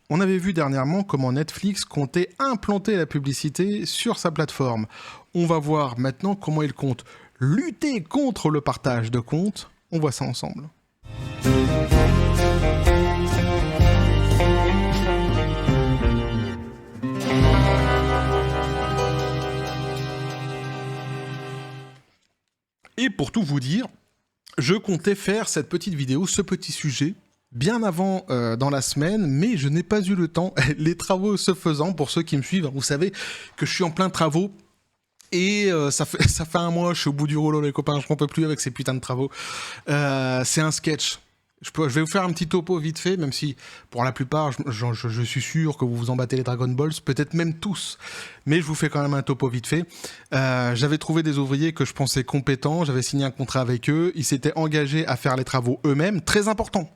On avait vu dernièrement comment Netflix comptait implanter la publicité sur sa plateforme. On va voir maintenant comment il compte lutter contre le partage de comptes. On voit ça ensemble. Et pour tout vous dire, je comptais faire cette petite vidéo, ce petit sujet, bien avant dans la semaine, mais je n'ai pas eu le temps. Les travaux se faisant, pour ceux qui me suivent, vous savez que je suis en plein travaux. Et ça fait un mois, je suis au bout du rouleau, les copains, je n'en peux plus avec ces putains de travaux. C'est un sketch. Je vais vous faire un petit topo vite fait, même si pour la plupart, je suis sûr que vous vous en battez les Dragon Balls, peut-être même tous, mais je vous fais quand même un topo vite fait. J'avais trouvé des ouvriers que je pensais compétents, j'avais signé un contrat avec eux, ils s'étaient engagés à faire les travaux eux-mêmes, très important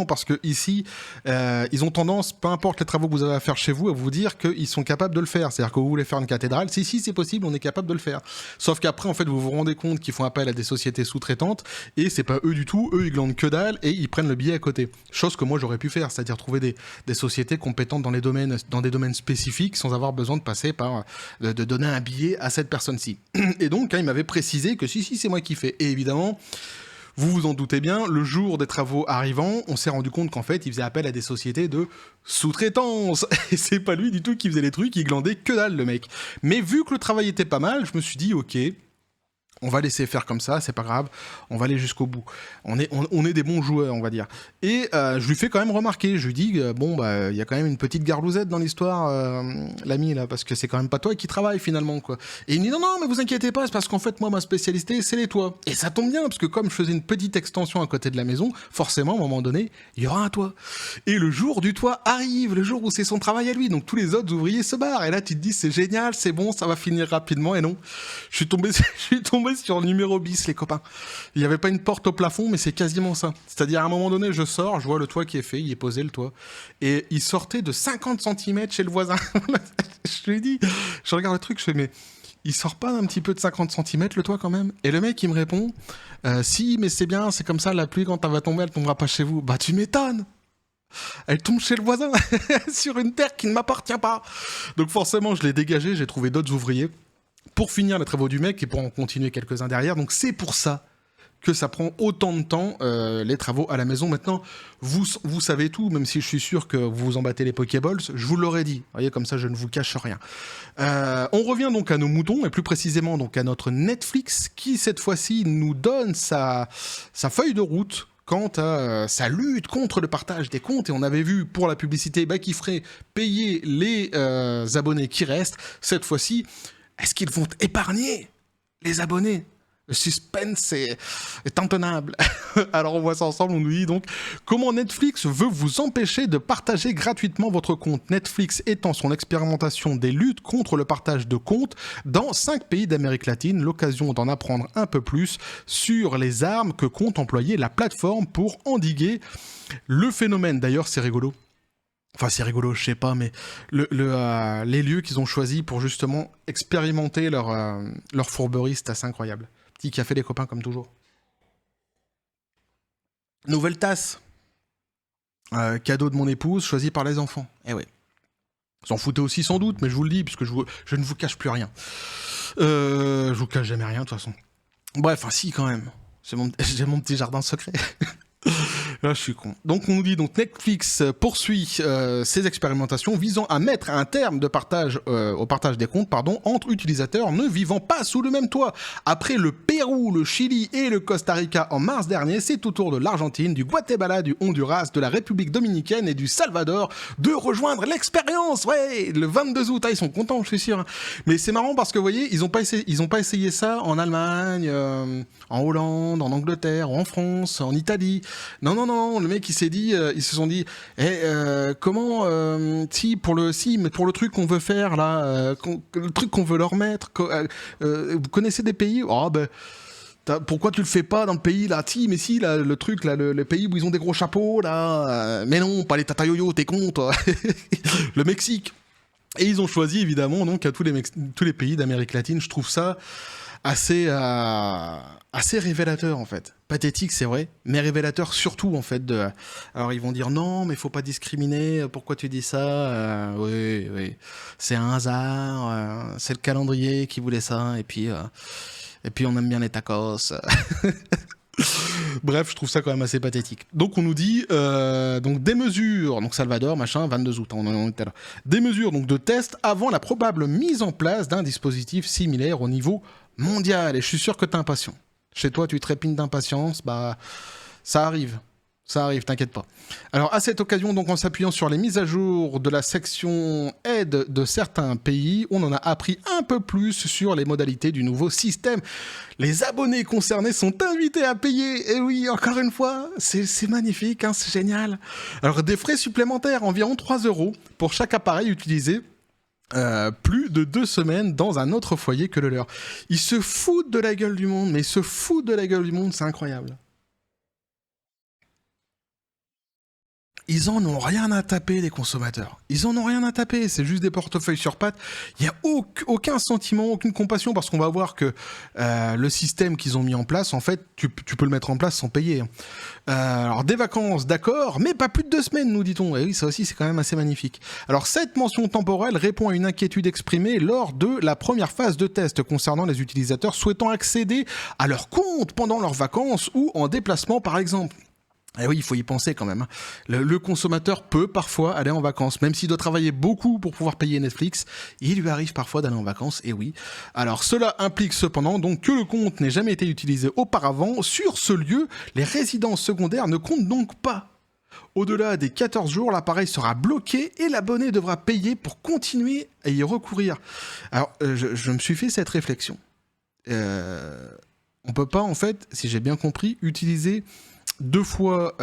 parce que ici, ils ont tendance, peu importe les travaux que vous avez à faire chez vous, à vous dire qu'ils sont capables de le faire. C'est-à-dire que vous voulez faire une cathédrale, si c'est possible, on est capable de le faire. Sauf qu'après, en fait, vous vous rendez compte qu'ils font appel à des sociétés sous-traitantes, et c'est pas eux du tout, eux ils glandent que dalle, et ils prennent le billet à côté. Chose que moi j'aurais pu faire, c'est-à-dire trouver des sociétés compétentes dans des domaines spécifiques, sans avoir besoin de passer par, de donner un billet à cette personne-ci. Et donc, hein, il m'avait précisé que si c'est moi qui fais. Et évidemment, vous vous en doutez bien, le jour des travaux arrivant, on s'est rendu compte qu'en fait, il faisait appel à des sociétés de sous-traitance. Et c'est pas lui du tout qui faisait les trucs, il glandait que dalle, le mec. Mais vu que le travail était pas mal, je me suis dit, ok, on va laisser faire comme ça, c'est pas grave, on va aller jusqu'au bout. On est des bons joueurs, on va dire. Et je lui fais quand même remarquer, je lui dis, il y a quand même une petite garlousette dans l'histoire, l'ami, là, parce que c'est quand même pas toi qui travaille, finalement, quoi. Et il me dit, non, mais vous inquiétez pas, c'est parce qu'en fait, moi, ma spécialité, c'est les toits. Et ça tombe bien, parce que comme je faisais une petite extension à côté de la maison, forcément, à un moment donné, il y aura un toit. Et le jour du toit arrive, le jour où c'est son travail à lui, donc tous les autres ouvriers se barrent. Et là, tu te dis, c'est génial, c'est bon, ça va finir rapidement, et non. Je suis tombé sur le numéro bis, les copains. Il n'y avait pas une porte au plafond, mais c'est quasiment ça. C'est-à-dire, à un moment donné, je sors, je vois le toit qui est fait, il est posé, le toit, et il sortait de 50 cm chez le voisin. Je lui dis, je regarde le truc, je fais, mais il sort pas d'un petit peu de 50 cm, le toit, quand même? Et le mec, il me répond, si, mais c'est bien, c'est comme ça, la pluie, quand elle va tomber, elle tombera pas chez vous. Bah, tu m'étonnes! Elle tombe chez le voisin, sur une terre qui ne m'appartient pas. Donc forcément, je l'ai dégagé, j'ai trouvé d'autres ouvriers pour finir les travaux du mec et pour en continuer quelques-uns derrière. Donc c'est pour ça que ça prend autant de temps, les travaux à la maison. Maintenant, vous savez tout, même si je suis sûr que vous vous en battez les Pokéballs, je vous l'aurais dit. Vous voyez, comme ça, je ne vous cache rien. On revient donc à nos moutons, et plus précisément donc à notre Netflix, qui cette fois-ci nous donne sa feuille de route quant à sa lutte contre le partage des comptes. Et on avait vu pour la publicité qu'il ferait payer les abonnés qui restent. Cette fois-ci, est-ce qu'ils vont épargner les abonnés? Le suspense est intenable. Alors on voit ça ensemble, on nous dit donc comment Netflix veut vous empêcher de partager gratuitement votre compte. Netflix étend son expérimentation des luttes contre le partage de comptes dans 5 pays d'Amérique latine. L'occasion d'en apprendre un peu plus sur les armes que compte employer la plateforme pour endiguer le phénomène. D'ailleurs, c'est rigolo. Enfin, c'est rigolo, je sais pas, mais les lieux qu'ils ont choisis pour justement expérimenter leur fourberie, c'est assez incroyable. Petit café des copains, comme toujours. Nouvelle tasse. Cadeau de mon épouse, choisi par les enfants. Eh ouais. Ils s'en foutaient aussi sans doute, mais je vous le dis, puisque je ne vous cache plus rien. Je vous cache jamais rien, de toute façon. Bref, si, quand même. J'ai mon petit jardin secret. Là, je suis con. Donc, on nous dit donc Netflix poursuit ses expérimentations visant à mettre un terme de partage au partage des comptes, entre utilisateurs ne vivant pas sous le même toit. Après le Pérou, le Chili et le Costa Rica en mars dernier, c'est au tour de l'Argentine, du Guatemala, du Honduras, de la République dominicaine et du Salvador de rejoindre l'expérience. Ouais, le 22 août, ils sont contents, je suis sûr. Mais c'est marrant parce que vous voyez, ils ont pas essayé ça en Allemagne, en Hollande, en Angleterre, en France, en Italie. Non, le mec il s'est dit, ils se sont dit, comment, mais pour le truc qu'on veut faire là, le truc qu'on veut leur mettre, vous connaissez des pays? Oh ben, pourquoi tu le fais pas dans le pays là? Mais si, là, le truc là, le pays où ils ont des gros chapeaux là, mais non, pas les tata yo-yo, t'es con toi. Le Mexique. Et ils ont choisi évidemment donc à tous les pays d'Amérique latine. Je trouve ça assez révélateur en fait. Pathétique, c'est vrai, mais révélateur surtout en fait de. Alors ils vont dire non, mais faut pas discriminer. Pourquoi tu dis ça? Oui, oui, c'est un hasard. C'est le calendrier qui voulait ça, et puis on aime bien les tacos. Bref, je trouve ça quand même assez pathétique. Donc on nous dit donc des mesures, donc Salvador, machin, 22 août, on en était là. Des mesures donc de test avant la probable mise en place d'un dispositif similaire au niveau mondial. Et je suis sûr que t'es impatient. Chez toi, tu trépignes d'impatience, bah ça arrive. Ça arrive, t'inquiète pas. Alors, à cette occasion, donc, en s'appuyant sur les mises à jour de la section aide de certains pays, on en a appris un peu plus sur les modalités du nouveau système. Les abonnés concernés sont invités à payer. Et oui, encore une fois, c'est magnifique, hein, c'est génial. Alors, des frais supplémentaires, environ 3 € pour chaque appareil utilisé. Plus de 2 semaines dans un autre foyer que le leur. Ils se foutent de la gueule du monde, mais ils se foutent de la gueule du monde, c'est incroyable. Ils en ont rien à taper, les consommateurs. Ils en ont rien à taper, c'est juste des portefeuilles sur pattes. Il n'y a aucun sentiment, aucune compassion, parce qu'on va voir que le système qu'ils ont mis en place, en fait, tu peux le mettre en place sans payer. Alors, des vacances, d'accord, mais pas plus de 2 semaines, nous dit-on. Et oui, ça aussi, c'est quand même assez magnifique. Alors, cette mention temporelle répond à une inquiétude exprimée lors de la première phase de test concernant les utilisateurs souhaitant accéder à leur compte pendant leurs vacances ou en déplacement, par exemple. Eh oui, il faut y penser quand même. Le consommateur peut parfois aller en vacances, même s'il doit travailler beaucoup pour pouvoir payer Netflix, il lui arrive parfois d'aller en vacances, et oui. Alors cela implique cependant donc que le compte n'ait jamais été utilisé auparavant. Sur ce lieu, les résidences secondaires ne comptent donc pas. Au-delà des 14 jours, l'appareil sera bloqué et l'abonné devra payer pour continuer à y recourir. Alors, je me suis fait cette réflexion. On peut pas, en fait, si j'ai bien compris, utiliser 2 fois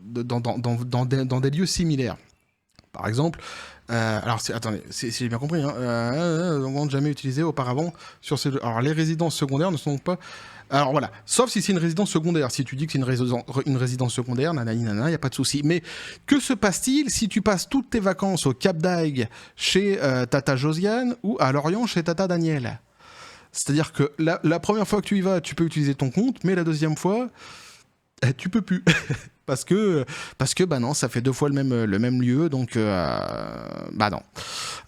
dans des lieux similaires. Par exemple, alors attendez, si j'ai bien compris, on n'a jamais utilisé auparavant sur ces deux. Alors les résidences secondaires ne sont donc pas. Alors voilà, sauf si c'est une résidence secondaire. Si tu dis que c'est une résidence secondaire, nanani nanana, il n'y a pas de souci. Mais que se passe-t-il si tu passes toutes tes vacances au Cap d'Agde chez Tata Josiane ou à Lorient chez Tata Daniel? C'est-à-dire que la première fois que tu y vas, tu peux utiliser ton compte, mais la deuxième fois, tu peux plus. parce que bah non, ça fait 2 fois le même lieu, donc bah non.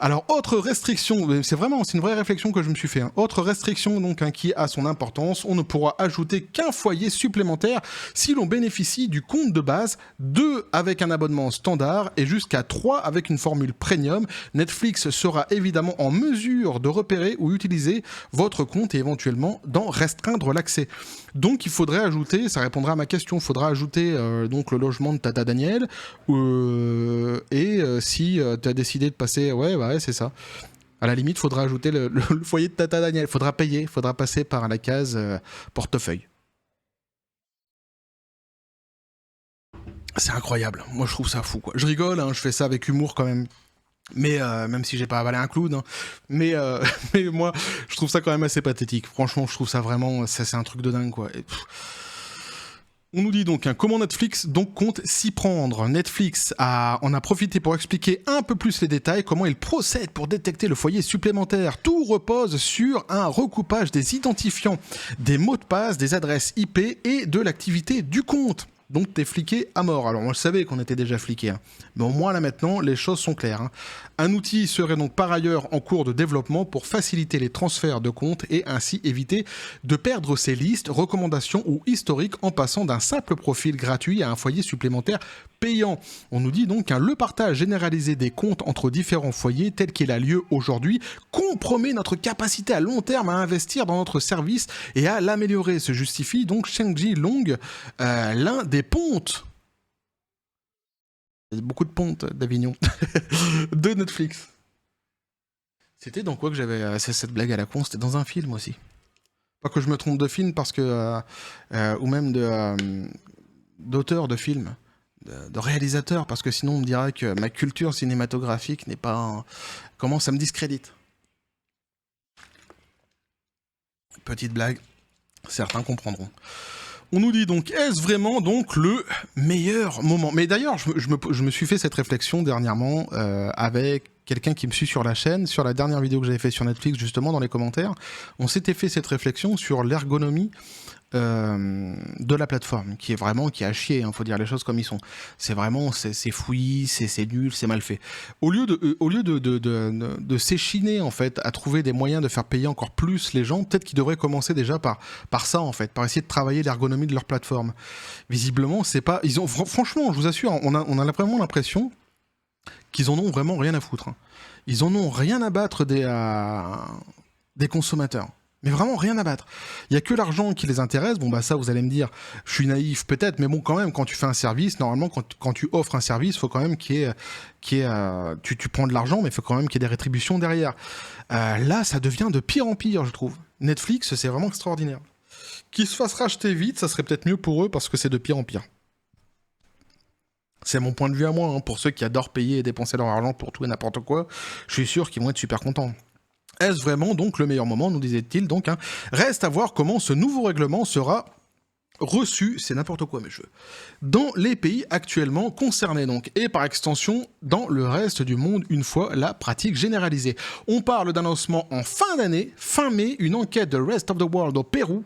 Alors autre restriction, c'est une vraie réflexion que je me suis fait. Hein. Autre restriction donc qui a son importance, on ne pourra ajouter qu'un foyer supplémentaire si l'on bénéficie du compte de base, 2 avec un abonnement standard et jusqu'à 3 avec une formule premium. Netflix sera évidemment en mesure de repérer ou utiliser votre compte et éventuellement d'en restreindre l'accès. Donc il faudrait ajouter, ça répondra à ma question, il faudra ajouter donc le logement de Tata Daniel et si tu as décidé de passer, ouais c'est ça. À la limite, il faudra ajouter le foyer de Tata Daniel, il faudra payer, il faudra passer par la case portefeuille. C'est incroyable, moi je trouve ça fou quoi. Je rigole, hein, je fais ça avec humour quand même. Mais même si j'ai pas avalé un clown, hein. mais, mais moi je trouve ça quand même assez pathétique. Franchement, je trouve ça vraiment, c'est un truc de dingue quoi. On nous dit donc comment Netflix donc compte s'y prendre. Netflix en a profité pour expliquer un peu plus les détails, comment il procède pour détecter le foyer supplémentaire. Tout repose sur un recoupage des identifiants, des mots de passe, des adresses IP et de l'activité du compte. Donc t'es fliqué à mort. Alors on le savait qu'on était déjà fliqué, hein. Mais au moins là maintenant les choses sont claires. Hein. Un outil serait donc par ailleurs en cours de développement pour faciliter les transferts de comptes et ainsi éviter de perdre ses listes, recommandations ou historiques en passant d'un simple profil gratuit à un foyer supplémentaire payant. On nous dit donc le partage généralisé des comptes entre différents foyers tel qu'il a lieu aujourd'hui compromet notre capacité à long terme à investir dans notre service et à l'améliorer. Se justifie donc Sheng-Ji Long, l'un des pontes. Il y a beaucoup de pontes d'Avignon de Netflix. C'était dans quoi que j'avais cette blague à la con? C'était dans un film aussi. Pas que je me trompe de film parce que ou même d'auteur de film, de réalisateur, parce que sinon on me dirait que ma culture cinématographique n'est pas comment ça me discrédite. Petite blague, certains comprendront. On nous dit donc, est-ce vraiment donc le meilleur moment? Mais d'ailleurs, je me suis fait cette réflexion dernièrement avec quelqu'un qui me suit sur la chaîne, sur la dernière vidéo que j'avais fait sur Netflix, justement, dans les commentaires. On s'était fait cette réflexion sur l'ergonomie de la plateforme, qui est à chier, faut dire les choses comme ils sont. C'est vraiment, c'est fouillis, c'est nul, c'est mal fait. Au lieu de s'échiner, en fait, à trouver des moyens de faire payer encore plus les gens, peut-être qu'ils devraient commencer déjà par ça, en fait, par essayer de travailler l'ergonomie de leur plateforme. Visiblement, c'est pas, franchement, je vous assure, on a vraiment l'impression qu'ils en ont vraiment rien à foutre. Ils en ont rien à battre des consommateurs. Mais vraiment rien à battre. Il y a que l'argent qui les intéresse. Bon bah ça, vous allez me dire, je suis naïf peut-être, mais bon quand même, quand tu fais un service, normalement quand tu offres un service, il faut quand même tu prends de l'argent, mais il faut quand même qu'il y ait des rétributions derrière. Là, ça devient de pire en pire, je trouve. Netflix, c'est vraiment extraordinaire. Qu'ils se fassent racheter vite, ça serait peut-être mieux pour eux parce que c'est de pire en pire. C'est mon point de vue à moi, pour ceux qui adorent payer et dépenser leur argent pour tout et n'importe quoi, je suis sûr qu'ils vont être super contents. Est-ce vraiment donc le meilleur moment, nous disait-il donc, Reste à voir comment ce nouveau règlement sera reçu, c'est n'importe quoi mes cheveux, dans les pays actuellement concernés donc, et par extension dans le reste du monde une fois la pratique généralisée. On parle d'un lancement en fin d'année, fin mai, une enquête de Rest of the World au Pérou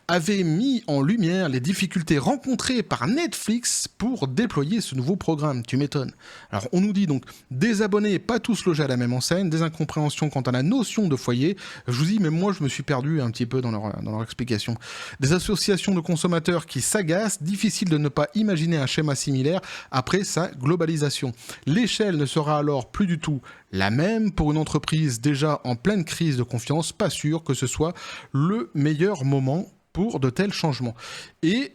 avait mis en lumière les difficultés rencontrées par Netflix pour déployer ce nouveau programme, tu m'étonnes. Alors on nous dit donc des abonnés pas tous logés à la même enseigne, des incompréhensions quant à la notion de foyer, je vous dis même moi je me suis perdu un petit peu dans leur explication, des associations de consommateurs qui s'agacent, difficile de ne pas imaginer un schéma similaire après sa globalisation. L'échelle ne sera alors plus du tout la même pour une entreprise déjà en pleine crise de confiance, pas sûr que ce soit le meilleur moment pour de tels changements. Et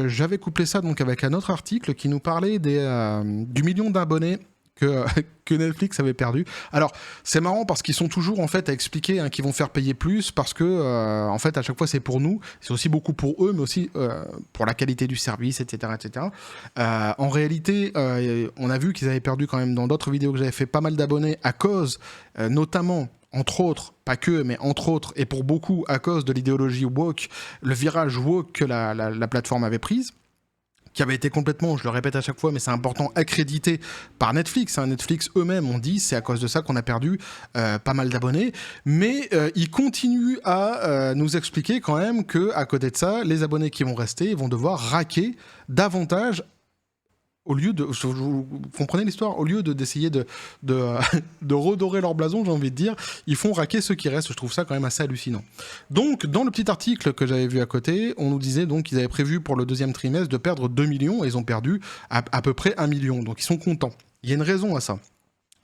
j'avais couplé ça donc avec un autre article qui nous parlait du million d'abonnés que Netflix avait perdu. Alors, c'est marrant parce qu'ils sont toujours en fait à expliquer qu'ils vont faire payer plus parce que en fait à chaque fois c'est pour nous, c'est aussi beaucoup pour eux, mais aussi pour la qualité du service, etc., etc. En réalité, on a vu qu'ils avaient perdu quand même dans d'autres vidéos que j'avais fait pas mal d'abonnés à cause, notamment entre autres, pas que, mais entre autres, et pour beaucoup à cause de l'idéologie woke, le virage woke que la plateforme avait prise, qui avait été complètement, je le répète à chaque fois, mais c'est important, accrédité par Netflix. Netflix eux-mêmes ont dit, c'est à cause de ça qu'on a perdu pas mal d'abonnés, mais ils continuent à nous expliquer quand même qu'à côté de ça, les abonnés qui vont rester vont devoir raquer davantage. Au lieu de, vous comprenez l'histoire, au lieu d'essayer de redorer leur blason, j'ai envie de dire, ils font raquer ceux qui restent. Je trouve ça quand même assez hallucinant. Donc, dans le petit article que j'avais vu à côté, on nous disait donc qu'ils avaient prévu pour le deuxième trimestre de perdre 2 millions et ils ont perdu à peu près 1 million. Donc, ils sont contents. Il y a une raison à ça.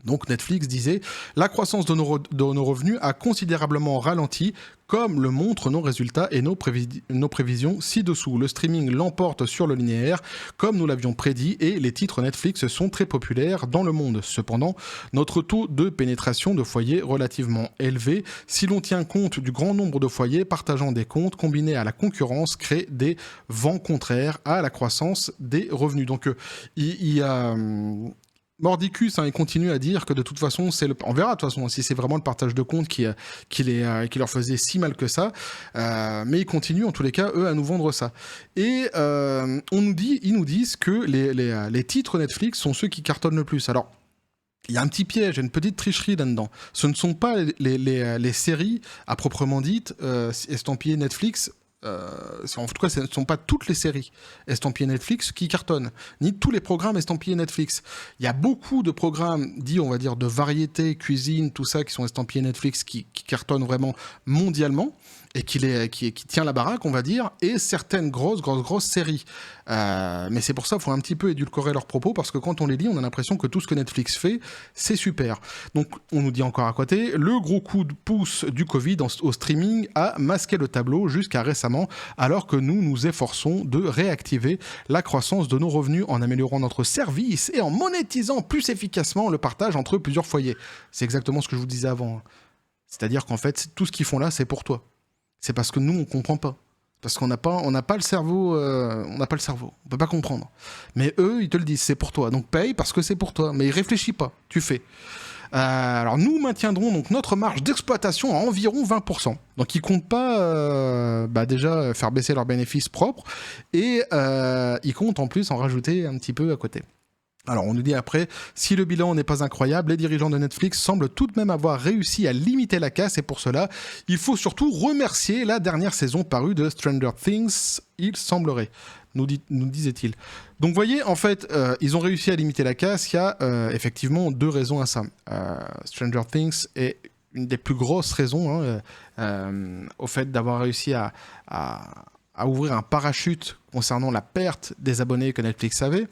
Donc Netflix disait « La croissance de nos revenus a considérablement ralenti, comme le montrent nos résultats et nos prévisions ci-dessous. Le streaming l'emporte sur le linéaire, comme nous l'avions prédit, et les titres Netflix sont très populaires dans le monde. Cependant, notre taux de pénétration de foyers relativement élevé, si l'on tient compte du grand nombre de foyers partageant des comptes, combiné à la concurrence, crée des vents contraires à la croissance des revenus. » Donc il y a... Mordicus, il continue à dire que de toute façon, on verra de toute façon si c'est vraiment le partage de comptes qui leur faisait si mal que ça, mais ils continuent en tous les cas, eux, à nous vendre ça. Et ils nous disent que les titres Netflix sont ceux qui cartonnent le plus. Alors, il y a un petit piège, une petite tricherie là-dedans. Ce ne sont pas les séries, à proprement dites, estampillées Netflix. En tout cas, ce ne sont pas toutes les séries estampillées Netflix qui cartonnent, ni tous les programmes estampillés Netflix. Il y a beaucoup de programmes dits, on va dire, de variété, cuisine, tout ça, qui sont estampillés Netflix, qui cartonnent vraiment mondialement, et qui tient la baraque, on va dire, et certaines grosses séries. Mais c'est pour ça qu'il faut un petit peu édulcorer leurs propos, parce que quand on les lit, on a l'impression que tout ce que Netflix fait, c'est super. Donc, on nous dit encore à côté, le gros coup de pouce du Covid au streaming a masqué le tableau jusqu'à récemment, alors que nous nous efforçons de réactiver la croissance de nos revenus en améliorant notre service et en monétisant plus efficacement le partage entre plusieurs foyers. C'est exactement ce que je vous disais avant. C'est-à-dire qu'en fait, tout ce qu'ils font là, c'est pour toi. C'est parce que nous, on comprend pas. Parce qu'on n'a pas le cerveau, on peut pas comprendre. Mais eux, ils te le disent, c'est pour toi. Donc paye parce que c'est pour toi. Mais réfléchis pas, tu fais. Alors nous maintiendrons donc notre marge d'exploitation à environ 20%. Donc ils comptent pas déjà faire baisser leurs bénéfices propres et ils comptent en plus en rajouter un petit peu à côté. Alors on nous dit après, si le bilan n'est pas incroyable, les dirigeants de Netflix semblent tout de même avoir réussi à limiter la casse et pour cela, il faut surtout remercier la dernière saison parue de Stranger Things, il semblerait, nous disait-il. Donc vous voyez, en fait, ils ont réussi à limiter la casse, il y a effectivement 2 raisons à ça. Stranger Things est une des plus grosses raisons au fait d'avoir réussi à ouvrir un parachute concernant la perte des abonnés que Netflix avait.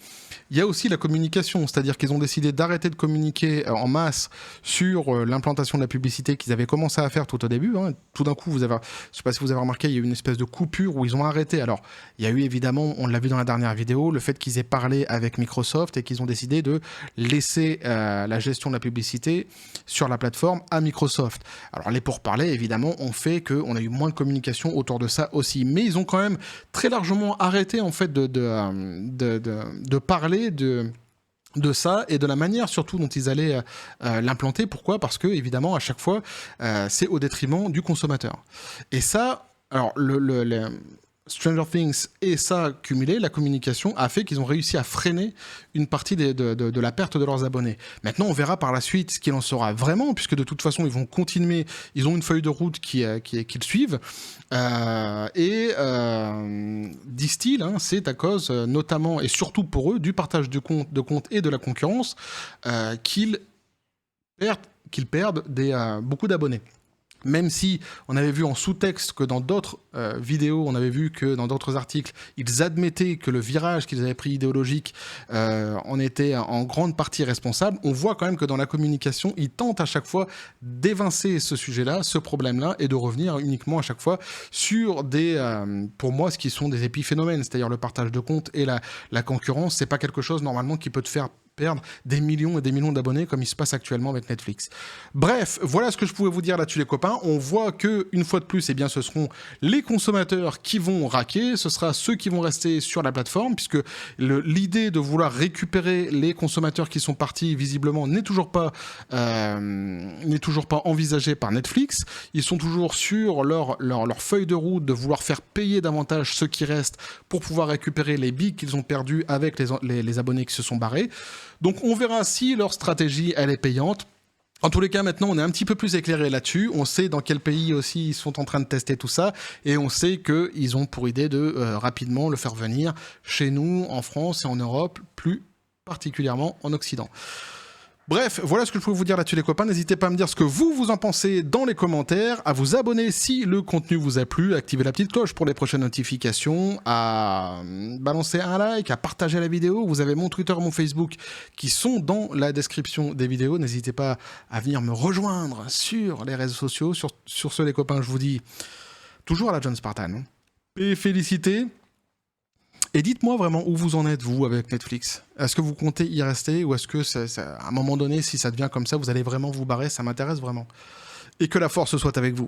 Il y a aussi la communication, c'est-à-dire qu'ils ont décidé d'arrêter de communiquer en masse sur l'implantation de la publicité qu'ils avaient commencé à faire tout au début. Tout d'un coup, je ne sais pas si vous avez remarqué, il y a eu une espèce de coupure où ils ont arrêté. Alors, il y a eu évidemment, on l'a vu dans la dernière vidéo, le fait qu'ils aient parlé avec Microsoft et qu'ils ont décidé de laisser la gestion de la publicité sur la plateforme à Microsoft. Alors, les pourparlers, évidemment, ont fait qu'on a eu moins de communication autour de ça aussi. Mais ils ont quand même très largement arrêté en fait de parler de ça et de la manière surtout dont ils allaient l'implanter. Pourquoi ? Parce que évidemment à chaque fois c'est au détriment du consommateur. Et ça, alors le Stranger Things et ça cumulé, la communication a fait qu'ils ont réussi à freiner une partie de la perte de leurs abonnés. Maintenant, on verra par la suite ce qu'il en sera vraiment, puisque de toute façon, ils vont continuer, ils ont une feuille de route qu'ils suivent. Disent-ils, c'est à cause, notamment et surtout pour eux, du partage de comptes et de la concurrence, qu'ils perdent beaucoup d'abonnés. Même si on avait vu en sous-texte que dans d'autres vidéos, on avait vu que dans d'autres articles, ils admettaient que le virage qu'ils avaient pris idéologique en était en grande partie responsable, on voit quand même que dans la communication, ils tentent à chaque fois d'évincer ce sujet-là, ce problème-là, et de revenir uniquement à chaque fois sur pour moi, ce qui sont des épiphénomènes, c'est-à-dire le partage de comptes et la concurrence. C'est pas quelque chose normalement qui peut te faire perdre des millions et des millions d'abonnés comme il se passe actuellement avec Netflix. Bref, voilà ce que je pouvais vous dire là-dessus les copains. On voit que une fois de plus, eh bien, ce seront les consommateurs qui vont raquer, ce sera ceux qui vont rester sur la plateforme, puisque l'idée de vouloir récupérer les consommateurs qui sont partis visiblement n'est toujours pas envisagée par Netflix. Ils sont toujours sur leur feuille de route de vouloir faire payer davantage ceux qui restent pour pouvoir récupérer les billes qu'ils ont perdues avec les abonnés qui se sont barrés. Donc on verra si leur stratégie elle est payante. En tous les cas, maintenant, on est un petit peu plus éclairé là-dessus. On sait dans quel pays aussi ils sont en train de tester tout ça. Et on sait qu'ils ont pour idée de rapidement le faire venir chez nous, en France et en Europe, plus particulièrement en Occident. Bref, voilà ce que je pouvais vous dire là-dessus les copains. N'hésitez pas à me dire ce que vous en pensez dans les commentaires, à vous abonner si le contenu vous a plu, à activer la petite cloche pour les prochaines notifications, à balancer un like, à partager la vidéo. Vous avez mon Twitter, mon Facebook qui sont dans la description des vidéos. N'hésitez pas à venir me rejoindre sur les réseaux sociaux. Sur ce les copains, je vous dis toujours à la John Spartan. Et félicité. Et dites-moi vraiment où vous en êtes, vous, avec Netflix. Est-ce que vous comptez y rester ou est-ce que, à un moment donné, si ça devient comme ça, vous allez vraiment vous barrer ? Ça m'intéresse vraiment. Et que la force soit avec vous.